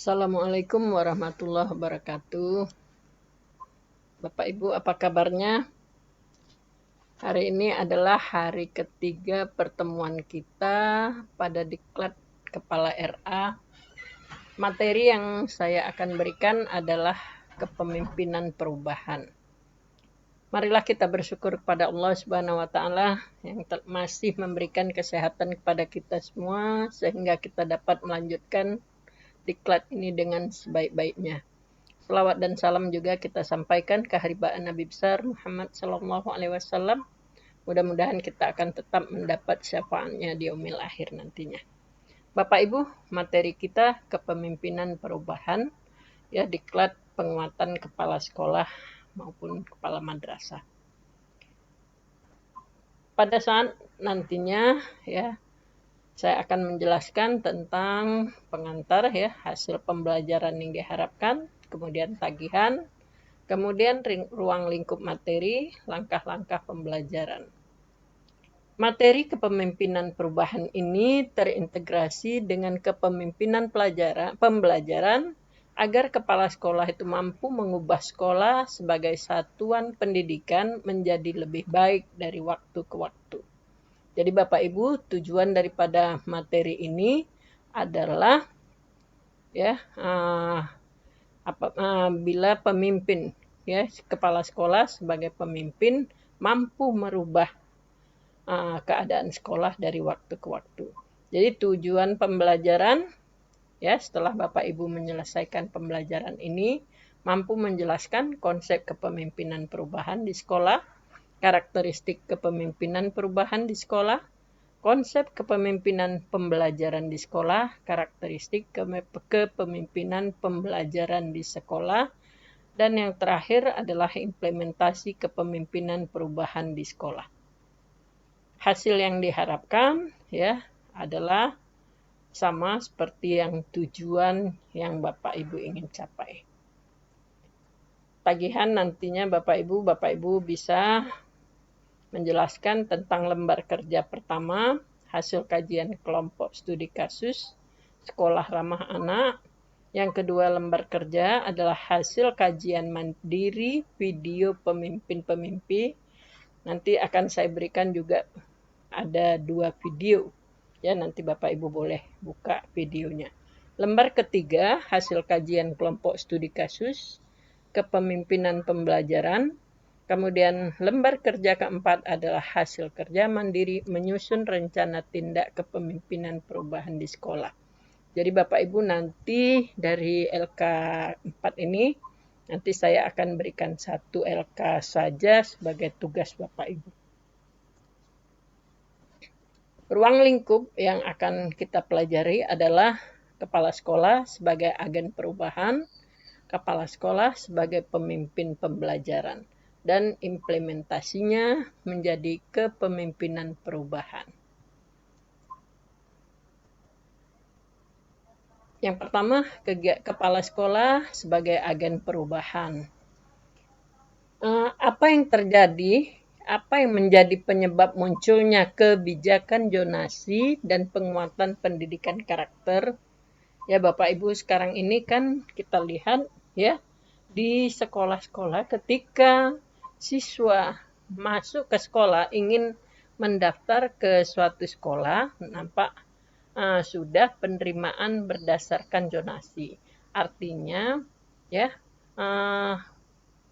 Assalamualaikum warahmatullahi wabarakatuh. Bapak Ibu, apa kabarnya? Hari ini adalah hari ketiga pertemuan kita pada Diklat Kepala RA. Materi yang saya akan berikan adalah kepemimpinan perubahan. Marilah kita bersyukur kepada Allah Subhanahu wa taala yang masih memberikan kesehatan kepada kita semua sehingga kita dapat melanjutkan diklat ini dengan sebaik-baiknya. Selawat dan salam juga kita sampaikan keharibaan Nabi besar Muhammad Sallallahu Alaihi Wasallam. Mudah-mudahan kita akan tetap mendapat syafaatnya di yaumil akhir nantinya. Bapak Ibu, materi kita kepemimpinan perubahan, ya, diklat penguatan kepala sekolah maupun kepala madrasah. Pada saat nantinya, ya, saya akan menjelaskan tentang pengantar, ya, hasil pembelajaran yang diharapkan, kemudian tagihan, kemudian ruang lingkup materi, langkah-langkah pembelajaran. Materi kepemimpinan perubahan ini terintegrasi dengan kepemimpinan pembelajaran agar kepala sekolah itu mampu mengubah sekolah sebagai satuan pendidikan menjadi lebih baik dari waktu ke waktu. Jadi Bapak Ibu, tujuan daripada materi ini adalah, ya, bila pemimpin, ya, kepala sekolah sebagai pemimpin mampu merubah keadaan sekolah dari waktu ke waktu. Jadi tujuan pembelajaran, ya, setelah Bapak Ibu menyelesaikan pembelajaran ini, mampu menjelaskan konsep kepemimpinan perubahan di sekolah, karakteristik kepemimpinan perubahan di sekolah, konsep kepemimpinan pembelajaran di sekolah, karakteristik kepemimpinan pembelajaran di sekolah, dan yang terakhir adalah implementasi kepemimpinan perubahan di sekolah. Hasil yang diharapkan, ya, adalah sama seperti yang tujuan yang Bapak Ibu ingin capai. Tagihan nantinya Bapak Ibu bisa menjelaskan tentang lembar kerja pertama, hasil kajian kelompok studi kasus, sekolah ramah anak. Yang kedua lembar kerja adalah hasil kajian mandiri video pemimpin-pemimpin. Nanti akan saya berikan juga ada 2 video. Ya, nanti Bapak Ibu boleh buka videonya. Lembar ketiga hasil kajian kelompok studi kasus, kepemimpinan pembelajaran. Kemudian lembar kerja keempat adalah hasil kerja mandiri menyusun rencana tindak kepemimpinan perubahan di sekolah. Jadi Bapak Ibu nanti dari LK 4 ini, nanti saya akan berikan 1 LK saja sebagai tugas Bapak Ibu. Ruang lingkup yang akan kita pelajari adalah kepala sekolah sebagai agen perubahan, kepala sekolah sebagai pemimpin pembelajaran, dan implementasinya menjadi kepemimpinan perubahan. Yang pertama, kepala sekolah sebagai agen perubahan. Apa yang terjadi, apa yang menjadi penyebab munculnya kebijakan zonasi dan penguatan pendidikan karakter? Ya Bapak Ibu, sekarang ini kan kita lihat, ya, di sekolah-sekolah ketika siswa masuk ke sekolah ingin mendaftar ke suatu sekolah, nampak sudah penerimaan berdasarkan zonasi. Artinya, ya,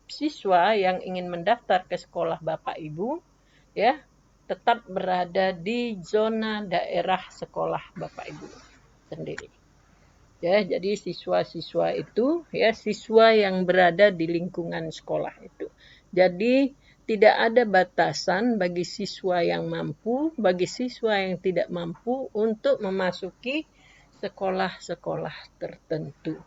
siswa yang ingin mendaftar ke sekolah Bapak Ibu, ya, tetap berada di zona daerah sekolah Bapak Ibu sendiri. Ya, jadi siswa-siswa itu, ya, siswa yang berada di lingkungan sekolah itu. Jadi tidak ada batasan bagi siswa yang mampu, bagi siswa yang tidak mampu untuk memasuki sekolah-sekolah tertentu.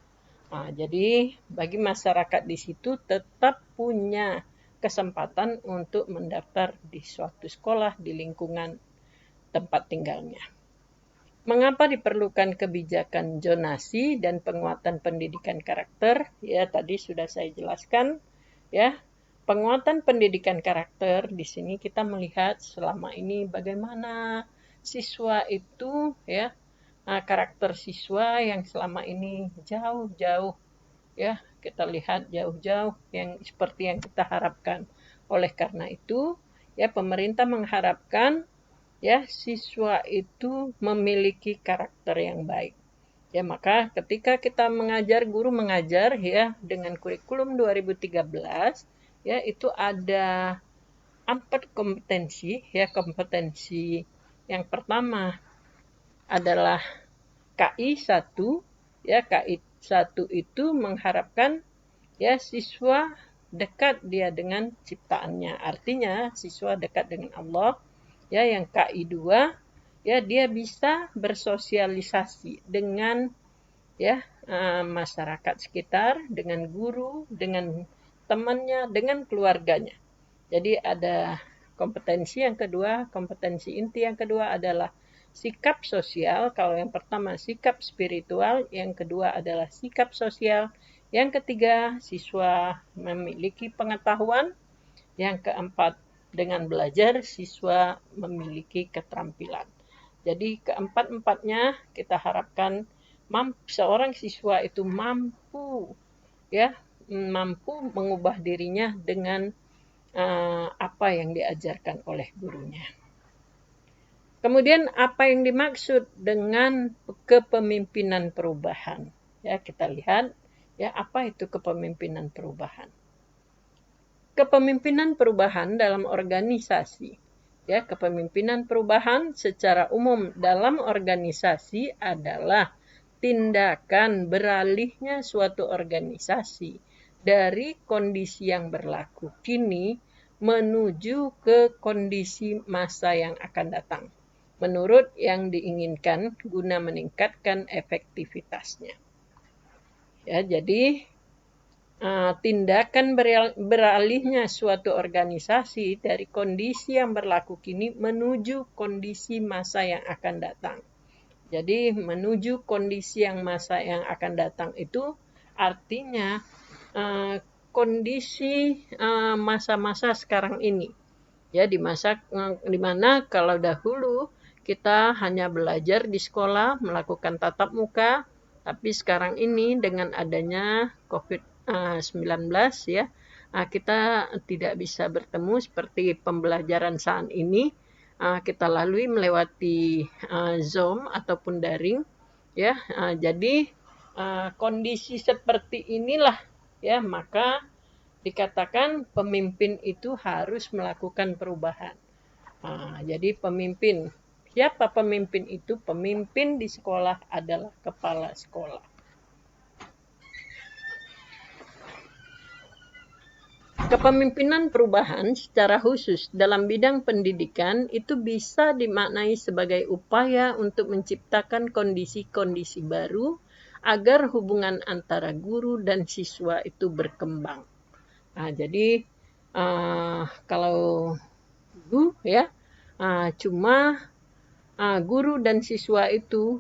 Jadi bagi masyarakat di situ tetap punya kesempatan untuk mendaftar di suatu sekolah di lingkungan tempat tinggalnya. Mengapa diperlukan kebijakan zonasi dan penguatan pendidikan karakter? Ya, tadi sudah saya jelaskan, ya. Penguatan pendidikan karakter di sini kita melihat selama ini bagaimana siswa itu, ya, karakter siswa yang selama ini jauh-jauh, ya, kita lihat jauh-jauh yang seperti yang kita harapkan. Oleh karena itu, ya, pemerintah mengharapkan, ya, siswa itu memiliki karakter yang baik. Ya, maka ketika kita mengajar, guru mengajar, ya, dengan kurikulum 2013, ya, itu ada 4 kompetensi, ya. Kompetensi yang pertama adalah KI 1, ya. KI 1 itu mengharapkan, ya, siswa dekat dia dengan ciptaannya. Artinya siswa dekat dengan Allah, ya. Yang KI 2, ya, dia bisa bersosialisasi dengan, ya, masyarakat sekitar, dengan guru, dengan temannya, dengan keluarganya. Jadi ada kompetensi yang kedua, kompetensi inti yang kedua adalah sikap sosial. Kalau yang pertama sikap spiritual, yang kedua adalah sikap sosial, yang ketiga siswa memiliki pengetahuan, yang keempat dengan belajar siswa memiliki keterampilan. Jadi keempat-empatnya kita harapkan seorang siswa itu mampu, ya, mampu mengubah dirinya dengan apa yang diajarkan oleh gurunya. Kemudian apa yang dimaksud dengan kepemimpinan perubahan? Ya, kita lihat, ya, apa itu kepemimpinan perubahan. Kepemimpinan perubahan dalam organisasi, ya, kepemimpinan perubahan secara umum dalam organisasi adalah tindakan beralihnya suatu organisasi dari kondisi yang berlaku kini menuju ke kondisi masa yang akan datang, menurut yang diinginkan guna meningkatkan efektivitasnya. Ya, jadi tindakan beralihnya suatu organisasi dari kondisi yang berlaku kini menuju kondisi masa yang akan datang. Jadi menuju kondisi yang masa yang akan datang itu artinya kondisi masa-masa sekarang ini, ya, di mana kalau dahulu kita hanya belajar di sekolah melakukan tatap muka, tapi sekarang ini dengan adanya COVID-19, ya, kita tidak bisa bertemu seperti pembelajaran saat ini, kita lalui melewati Zoom ataupun daring, ya. Jadi kondisi seperti inilah, ya, maka dikatakan pemimpin itu harus melakukan perubahan. Jadi pemimpin, siapa pemimpin itu? Pemimpin di sekolah adalah kepala sekolah. Kepemimpinan perubahan secara khusus dalam bidang pendidikan itu bisa dimaknai sebagai upaya untuk menciptakan kondisi-kondisi baru agar hubungan antara guru dan siswa itu berkembang. Jadi kalau guru, ya, cuma guru dan siswa itu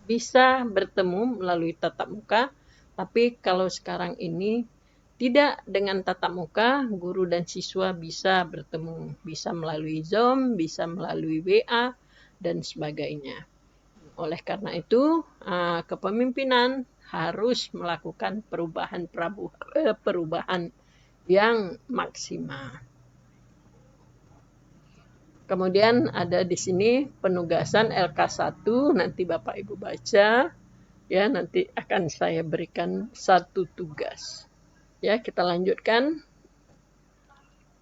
bisa bertemu melalui tatap muka, tapi kalau sekarang ini tidak dengan tatap muka, guru dan siswa bisa bertemu, bisa melalui Zoom, bisa melalui WA, dan sebagainya. Oleh karena itu, kepemimpinan harus melakukan perubahan yang maksimal. Kemudian ada di sini penugasan LK1, nanti Bapak Ibu baca, ya, nanti akan saya berikan satu tugas. Ya, kita lanjutkan.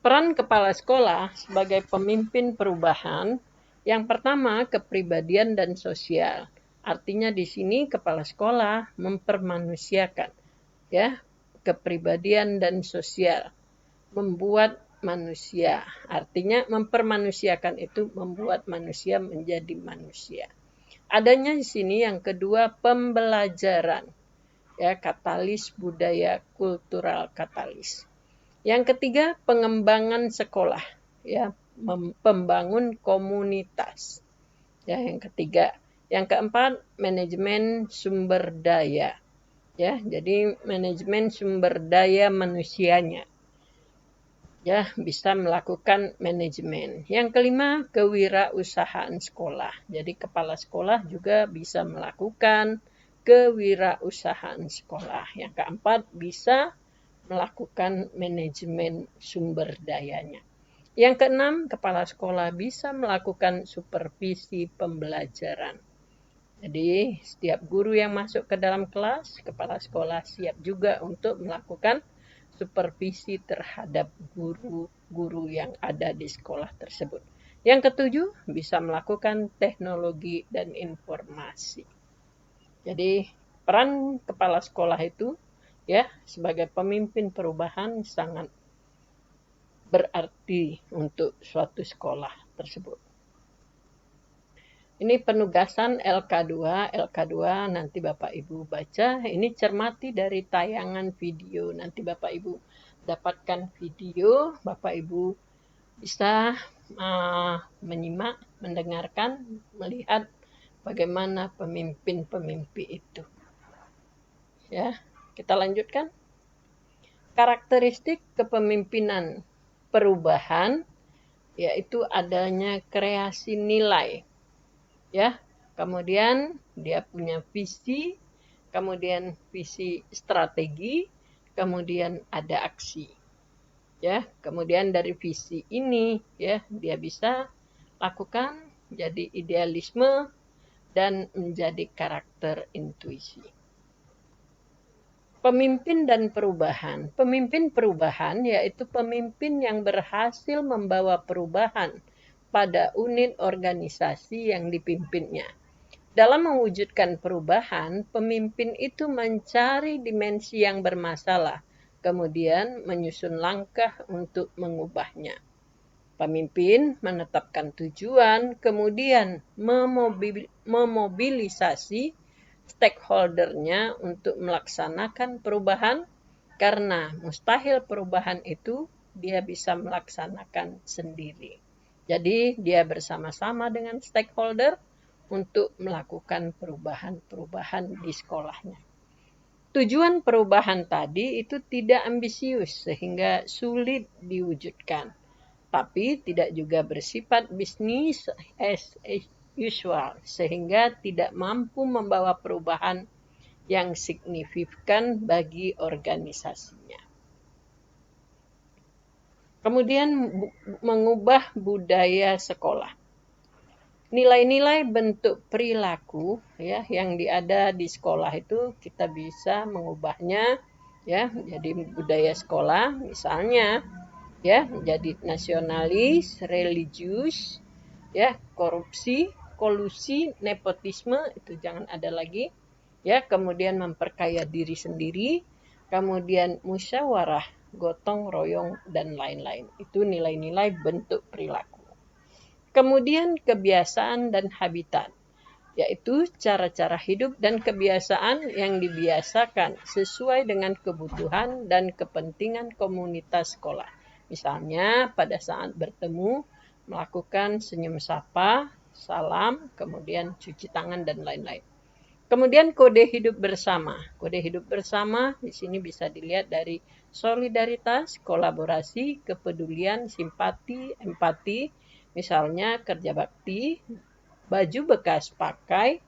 Peran kepala sekolah sebagai pemimpin perubahan, yang pertama kepribadian dan sosial. Artinya di sini kepala sekolah mempermanusiakan, ya, kepribadian dan sosial, membuat manusia. Artinya mempermanusiakan itu membuat manusia menjadi manusia. Adanya di sini yang kedua pembelajaran, ya, katalis budaya kultural katalis. Yang ketiga pengembangan sekolah, ya, membangun komunitas. Ya, yang ketiga. Yang keempat manajemen sumber daya. Ya, jadi manajemen sumber daya manusianya. ya bisa melakukan manajemen. Yang kelima, kewirausahaan sekolah. Jadi kepala sekolah juga bisa melakukan kewirausahaan sekolah. Yang keempat, bisa melakukan manajemen sumber dayanya. Yang keenam, kepala sekolah bisa melakukan supervisi pembelajaran. Jadi, setiap guru yang masuk ke dalam kelas, kepala sekolah siap juga untuk melakukan supervisi terhadap guru-guru yang ada di sekolah tersebut. Yang ketujuh, bisa melakukan teknologi dan informasi. Jadi, peran kepala sekolah itu ya sebagai pemimpin perubahan sangat berarti untuk suatu sekolah tersebut. Ini penugasan LK2. LK2 nanti Bapak Ibu baca. Ini cermati dari tayangan video. Nanti Bapak Ibu dapatkan video. Bapak Ibu bisa menyimak, mendengarkan, melihat bagaimana pemimpin-pemimpin itu. Ya, kita lanjutkan. Karakteristik kepemimpinan perubahan yaitu adanya kreasi nilai. Ya, kemudian dia punya visi, kemudian visi strategi, kemudian ada aksi. Ya, kemudian dari visi ini ya dia bisa lakukan jadi idealisme dan menjadi karakter intuisi. Pemimpin dan perubahan. Pemimpin perubahan yaitu pemimpin yang berhasil membawa perubahan pada unit organisasi yang dipimpinnya. Dalam mewujudkan perubahan, pemimpin itu mencari dimensi yang bermasalah, kemudian menyusun langkah untuk mengubahnya. Pemimpin menetapkan tujuan, kemudian memobilisasi stakeholder-nya untuk melaksanakan perubahan, karena mustahil perubahan itu dia bisa melaksanakan sendiri. Jadi dia bersama-sama dengan stakeholder untuk melakukan perubahan-perubahan di sekolahnya. Tujuan perubahan tadi itu tidak ambisius sehingga sulit diwujudkan, tapi tidak juga bersifat bisnis as usual sehingga tidak mampu membawa perubahan yang signifikan bagi organisasinya. Kemudian mengubah budaya sekolah. Nilai-nilai bentuk perilaku ya yang ada di sekolah itu kita bisa mengubahnya ya menjadi budaya sekolah, misalnya ya menjadi nasionalis, religius, ya korupsi, kolusi, nepotisme itu jangan ada lagi. Ya, kemudian memperkaya diri sendiri, kemudian musyawarah, gotong royong dan lain-lain. Itu nilai-nilai bentuk perilaku. Kemudian kebiasaan dan habitat, yaitu cara-cara hidup dan kebiasaan yang dibiasakan sesuai dengan kebutuhan dan kepentingan komunitas sekolah. Misalnya pada saat bertemu melakukan senyum sapa, salam, kemudian cuci tangan dan lain-lain. Kemudian kode hidup bersama. Kode hidup bersama di sini bisa dilihat dari solidaritas, kolaborasi, kepedulian, simpati, empati, misalnya kerja bakti, baju bekas pakai,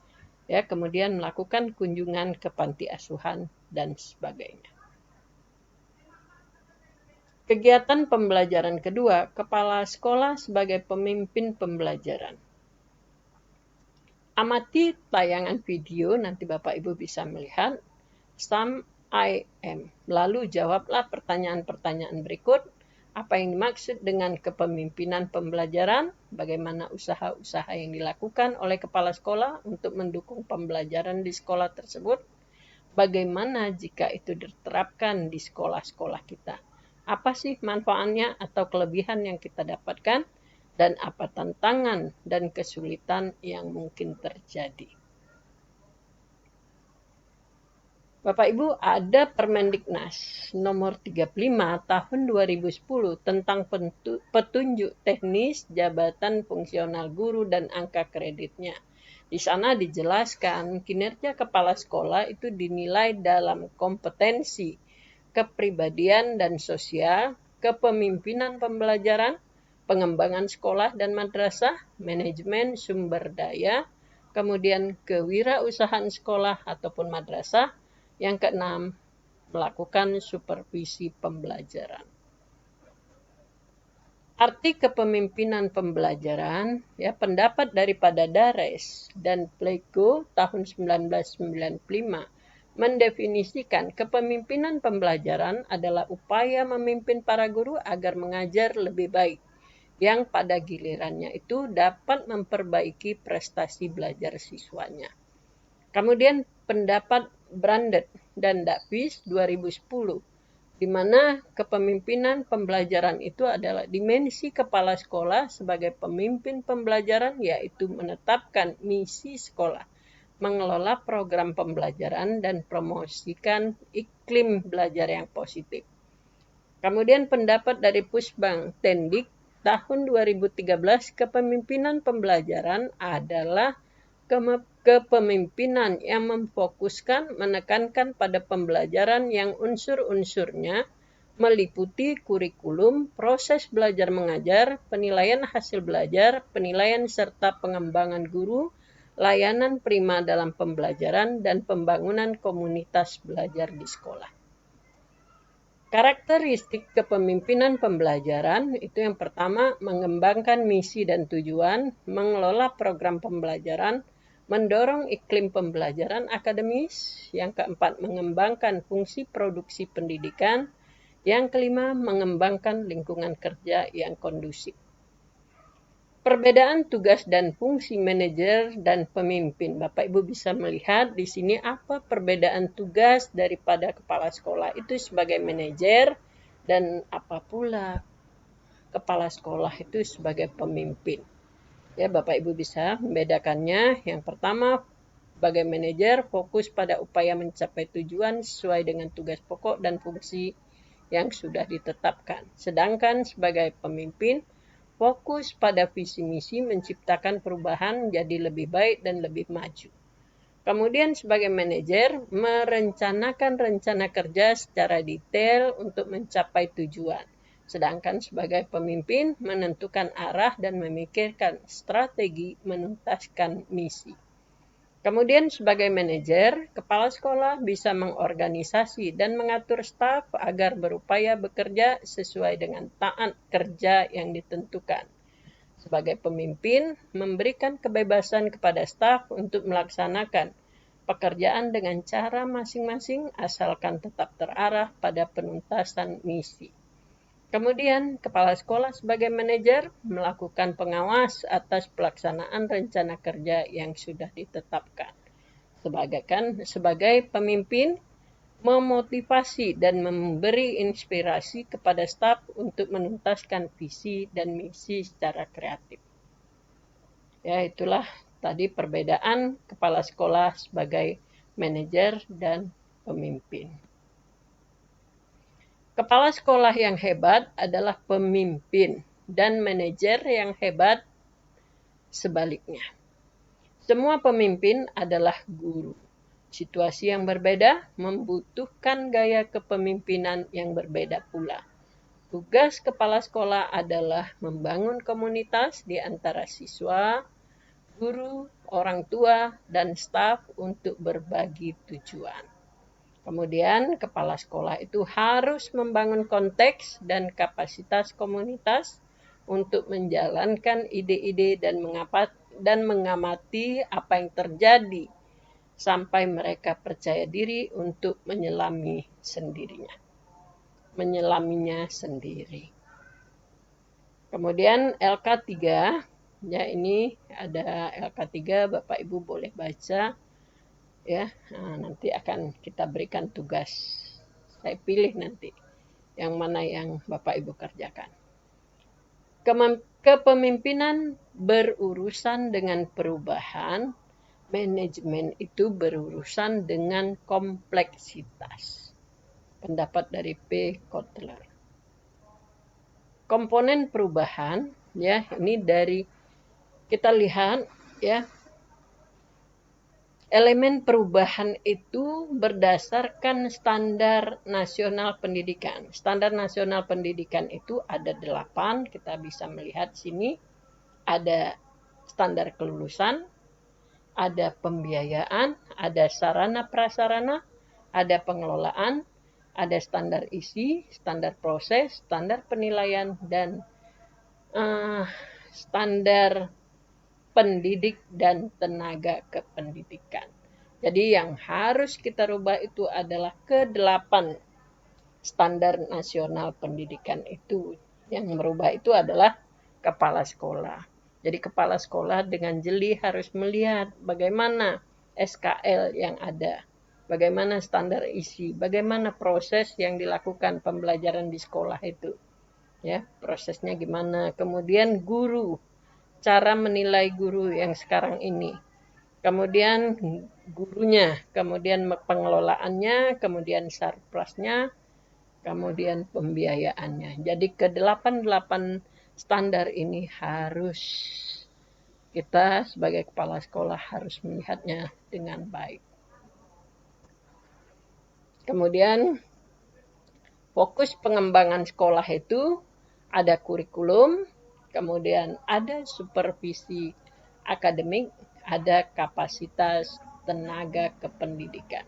ya, kemudian melakukan kunjungan ke panti asuhan dan sebagainya. Kegiatan pembelajaran kedua, kepala sekolah sebagai pemimpin pembelajaran. Amati tayangan video, nanti Bapak Ibu bisa melihat. Some I am. Lalu jawablah pertanyaan-pertanyaan berikut. Apa yang dimaksud dengan kepemimpinan pembelajaran? Bagaimana usaha-usaha yang dilakukan oleh kepala sekolah untuk mendukung pembelajaran di sekolah tersebut? Bagaimana jika itu diterapkan di sekolah-sekolah kita? Apa sih manfaatnya atau kelebihan yang kita dapatkan? Dan apa tantangan dan kesulitan yang mungkin terjadi? Bapak Ibu, ada Permendiknas nomor 35 tahun 2010 tentang petunjuk teknis jabatan fungsional guru dan angka kreditnya. Di sana dijelaskan kinerja kepala sekolah itu dinilai dalam kompetensi, kepribadian dan sosial, kepemimpinan pembelajaran, pengembangan sekolah dan madrasah, manajemen sumber daya, kemudian kewirausahaan sekolah ataupun madrasah. Yang keenam, melakukan supervisi pembelajaran. Arti kepemimpinan pembelajaran, ya, pendapat daripada Dares dan Pleiko tahun 1995 mendefinisikan kepemimpinan pembelajaran adalah upaya memimpin para guru agar mengajar lebih baik, yang pada gilirannya itu dapat memperbaiki prestasi belajar siswanya. Kemudian pendapat Brandt dan Davis 2010, di mana kepemimpinan pembelajaran itu adalah dimensi kepala sekolah sebagai pemimpin pembelajaran, yaitu menetapkan misi sekolah, mengelola program pembelajaran, dan promosikan iklim belajar yang positif. Kemudian pendapat dari Pushbang Tendik tahun 2013, kepemimpinan pembelajaran adalah kepemimpinan yang memfokuskan, menekankan pada pembelajaran yang unsur-unsurnya meliputi kurikulum, proses belajar mengajar, penilaian hasil belajar, penilaian serta pengembangan guru, layanan prima dalam pembelajaran, dan pembangunan komunitas belajar di sekolah. Karakteristik kepemimpinan pembelajaran itu yang pertama, mengembangkan misi dan tujuan, mengelola program pembelajaran, mendorong iklim pembelajaran akademis. Yang keempat, mengembangkan fungsi produksi pendidikan. Yang kelima, mengembangkan lingkungan kerja yang kondusif. Perbedaan tugas dan fungsi manajer dan pemimpin. Bapak Ibu bisa melihat di sini apa perbedaan tugas daripada kepala sekolah itu sebagai manajer dan apa pula kepala sekolah itu sebagai pemimpin. Ya, Bapak Ibu bisa membedakannya. Yang pertama, sebagai manajer fokus pada upaya mencapai tujuan sesuai dengan tugas pokok dan fungsi yang sudah ditetapkan. Sedangkan sebagai pemimpin fokus pada visi misi menciptakan perubahan menjadi lebih baik dan lebih maju. Kemudian sebagai manajer merencanakan rencana kerja secara detail untuk mencapai tujuan. Sedangkan sebagai pemimpin menentukan arah dan memikirkan strategi menuntaskan misi. Kemudian sebagai manajer, kepala sekolah bisa mengorganisasi dan mengatur staf agar berupaya bekerja sesuai dengan taat kerja yang ditentukan. Sebagai pemimpin, memberikan kebebasan kepada staf untuk melaksanakan pekerjaan dengan cara masing-masing asalkan tetap terarah pada penuntasan misi. Kemudian, kepala sekolah sebagai manajer melakukan pengawas atas pelaksanaan rencana kerja yang sudah ditetapkan. Sebagai pemimpin, memotivasi dan memberi inspirasi kepada staf untuk menuntaskan visi dan misi secara kreatif. Ya, itulah tadi perbedaan kepala sekolah sebagai manajer dan pemimpin. Kepala sekolah yang hebat adalah pemimpin dan manajer yang hebat sebaliknya. Semua pemimpin adalah guru. Situasi yang berbeda membutuhkan gaya kepemimpinan yang berbeda pula. Tugas kepala sekolah adalah membangun komunitas di antara siswa, guru, orang tua, dan staf untuk berbagi tujuan. Kemudian, kepala sekolah itu harus membangun konteks dan kapasitas komunitas untuk menjalankan ide-ide dan mengamati apa yang terjadi sampai mereka percaya diri untuk menyelaminya sendiri. Kemudian LK3, ya ini ada LK3, Bapak Ibu boleh baca. Ya, nanti akan kita berikan tugas. Saya pilih nanti yang mana yang Bapak Ibu kerjakan. Kepemimpinan berurusan dengan perubahan, manajemen itu berurusan dengan kompleksitas. Pendapat dari P. Kotler. Komponen perubahan, ya ini dari kita lihat ya. elemen perubahan itu berdasarkan standar nasional pendidikan. Standar nasional pendidikan itu ada 8, kita bisa melihat sini. Ada standar kelulusan, ada pembiayaan, ada sarana prasarana, ada pengelolaan, ada standar isi, standar proses, standar penilaian, dan standar pendidik dan tenaga kependidikan. Jadi yang harus kita rubah itu adalah ke-8 standar nasional pendidikan itu. Yang merubah itu adalah kepala sekolah. Jadi kepala sekolah dengan jeli harus melihat bagaimana SKL yang ada, bagaimana standar isi, bagaimana proses yang dilakukan pembelajaran di sekolah itu. Ya, prosesnya gimana. Kemudian guru, cara menilai guru yang sekarang ini. Kemudian gurunya, kemudian pengelolaannya, kemudian surplusnya, kemudian pembiayaannya. Jadi ke-8 standar ini harus kita sebagai kepala sekolah harus melihatnya dengan baik. Kemudian fokus pengembangan sekolah itu ada kurikulum, kemudian ada supervisi akademik, ada kapasitas tenaga kependidikan.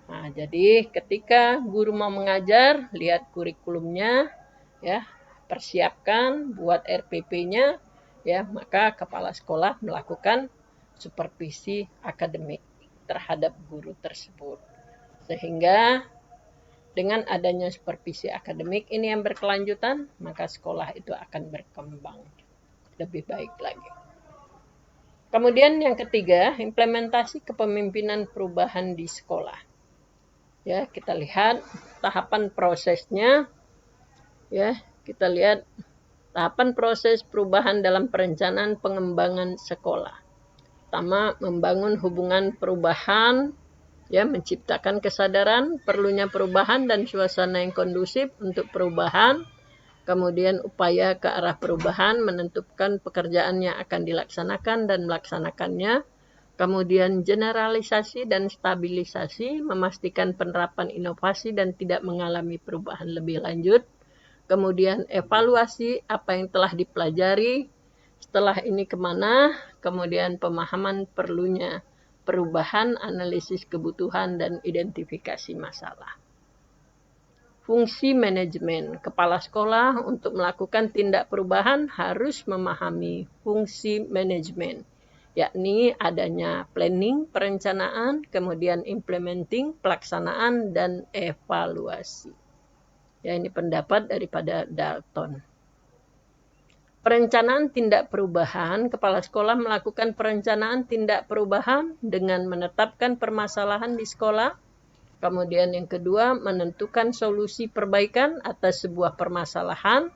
Nah, jadi ketika guru mau mengajar, lihat kurikulumnya, ya, persiapkan, buat RPP-nya, ya, maka kepala sekolah melakukan supervisi akademik terhadap guru tersebut. Sehingga dengan adanya supervisi akademik ini yang berkelanjutan, maka sekolah itu akan berkembang lebih baik lagi. Kemudian yang ketiga, implementasi kepemimpinan perubahan di sekolah. Ya, kita lihat tahapan prosesnya. Ya, kita lihat tahapan proses perubahan dalam perencanaan pengembangan sekolah. Pertama, membangun hubungan perubahan, ya, menciptakan kesadaran perlunya perubahan dan suasana yang kondusif untuk perubahan. Kemudian upaya ke arah perubahan, menentukan pekerjaan yang akan dilaksanakan dan melaksanakannya. Kemudian generalisasi dan stabilisasi, memastikan penerapan inovasi dan tidak mengalami perubahan lebih lanjut. Kemudian evaluasi apa yang telah dipelajari, setelah ini kemana, kemudian pemahaman perlunya perubahan, analisis kebutuhan, dan identifikasi masalah. Fungsi manajemen. Kepala sekolah untuk melakukan tindak perubahan harus memahami fungsi manajemen, yakni adanya planning, perencanaan, kemudian implementing, pelaksanaan, dan evaluasi. Ya, ini pendapat daripada Dalton. Perencanaan tindak perubahan, kepala sekolah melakukan perencanaan tindak perubahan dengan menetapkan permasalahan di sekolah. Kemudian yang kedua, menentukan solusi perbaikan atas sebuah permasalahan.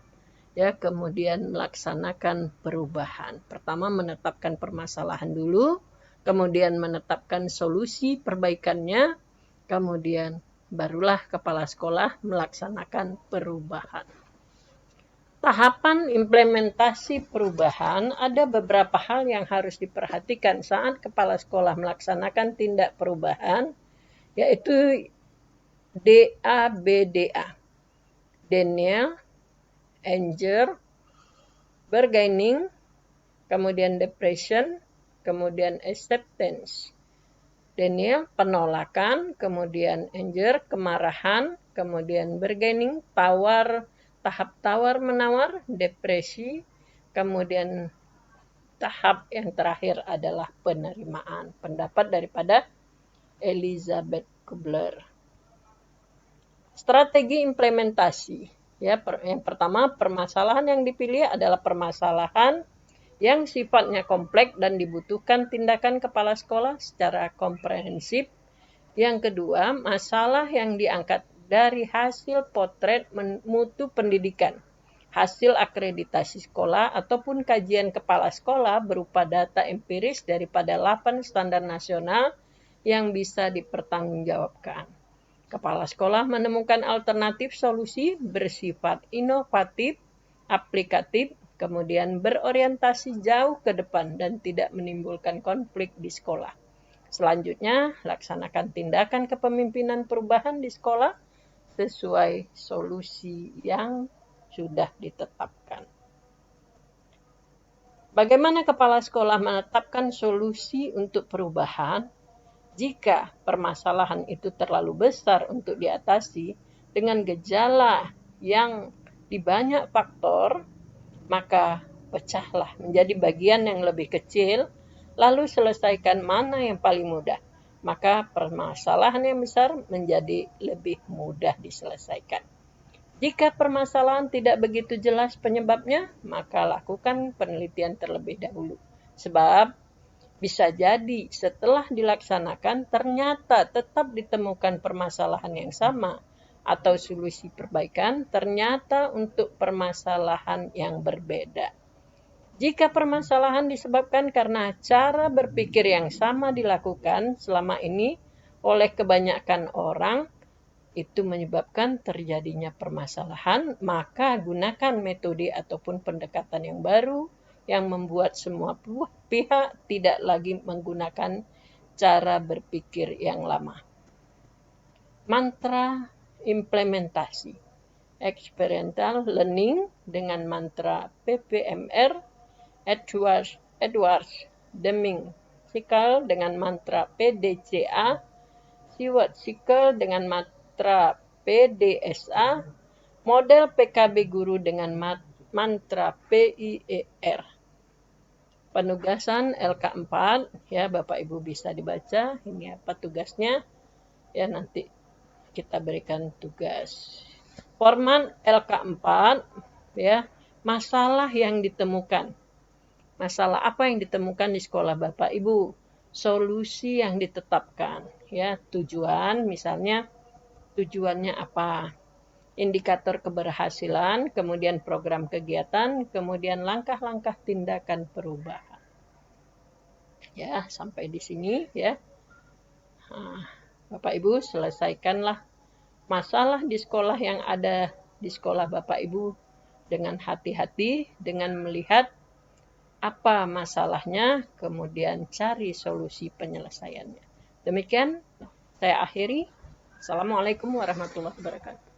Ya, kemudian melaksanakan perubahan. Pertama, menetapkan permasalahan dulu, kemudian menetapkan solusi perbaikannya, kemudian barulah kepala sekolah melaksanakan perubahan. Tahapan implementasi perubahan, ada beberapa hal yang harus diperhatikan saat kepala sekolah melaksanakan tindak perubahan, yaitu DABDA, denial, anger, bargaining, kemudian depression, kemudian acceptance. Denial, penolakan, kemudian anger, kemarahan, kemudian bargaining, tahap tawar-menawar, depresi, kemudian tahap yang terakhir adalah penerimaan. Pendapat daripada Elizabeth Kubler. Strategi implementasi. Ya, yang pertama, permasalahan yang dipilih adalah permasalahan yang sifatnya kompleks dan dibutuhkan tindakan kepala sekolah secara komprehensif. Yang kedua, masalah yang diangkat dari hasil potret mutu pendidikan, hasil akreditasi sekolah ataupun kajian kepala sekolah berupa data empiris daripada 8 standar nasional yang bisa dipertanggungjawabkan. Kepala sekolah menemukan alternatif solusi bersifat inovatif, aplikatif, kemudian berorientasi jauh ke depan dan tidak menimbulkan konflik di sekolah. Selanjutnya, laksanakan tindakan kepemimpinan perubahan di sekolah sesuai solusi yang sudah ditetapkan. Bagaimana kepala sekolah menetapkan solusi untuk perubahan? Jika permasalahan itu terlalu besar untuk diatasi dengan gejala yang di banyak faktor, maka pecahlah menjadi bagian yang lebih kecil, lalu selesaikan mana yang paling mudah. Maka permasalahan yang besar menjadi lebih mudah diselesaikan. Jika permasalahan tidak begitu jelas penyebabnya, maka lakukan penelitian terlebih dahulu. Sebab bisa jadi setelah dilaksanakan ternyata tetap ditemukan permasalahan yang sama atau solusi perbaikan ternyata untuk permasalahan yang berbeda. Jika permasalahan disebabkan karena cara berpikir yang sama dilakukan selama ini oleh kebanyakan orang, itu menyebabkan terjadinya permasalahan, maka gunakan metode ataupun pendekatan yang baru yang membuat semua pihak tidak lagi menggunakan cara berpikir yang lama. Mantra implementasi. Experiential learning dengan mantra PPMR, Edwards Deming Sikal dengan mantra PDCA, Seward Sikal dengan mantra PDSA, model PKB guru dengan mantra PIER. Penugasan LK4, ya Bapak Ibu bisa dibaca, ini apa tugasnya, ya nanti kita berikan tugas. Format LK4, ya, masalah yang ditemukan. Masalah apa yang ditemukan di sekolah Bapak Ibu? Solusi yang ditetapkan, ya, tujuan, misalnya tujuannya apa? Indikator keberhasilan, kemudian program kegiatan, kemudian langkah-langkah tindakan perubahan. Ya, sampai di sini ya. Bapak Ibu selesaikanlah masalah di sekolah yang ada di sekolah Bapak Ibu dengan hati-hati, dengan melihat apa masalahnya, kemudian cari solusi penyelesaiannya. Demikian saya akhiri. Assalamualaikum warahmatullahi wabarakatuh.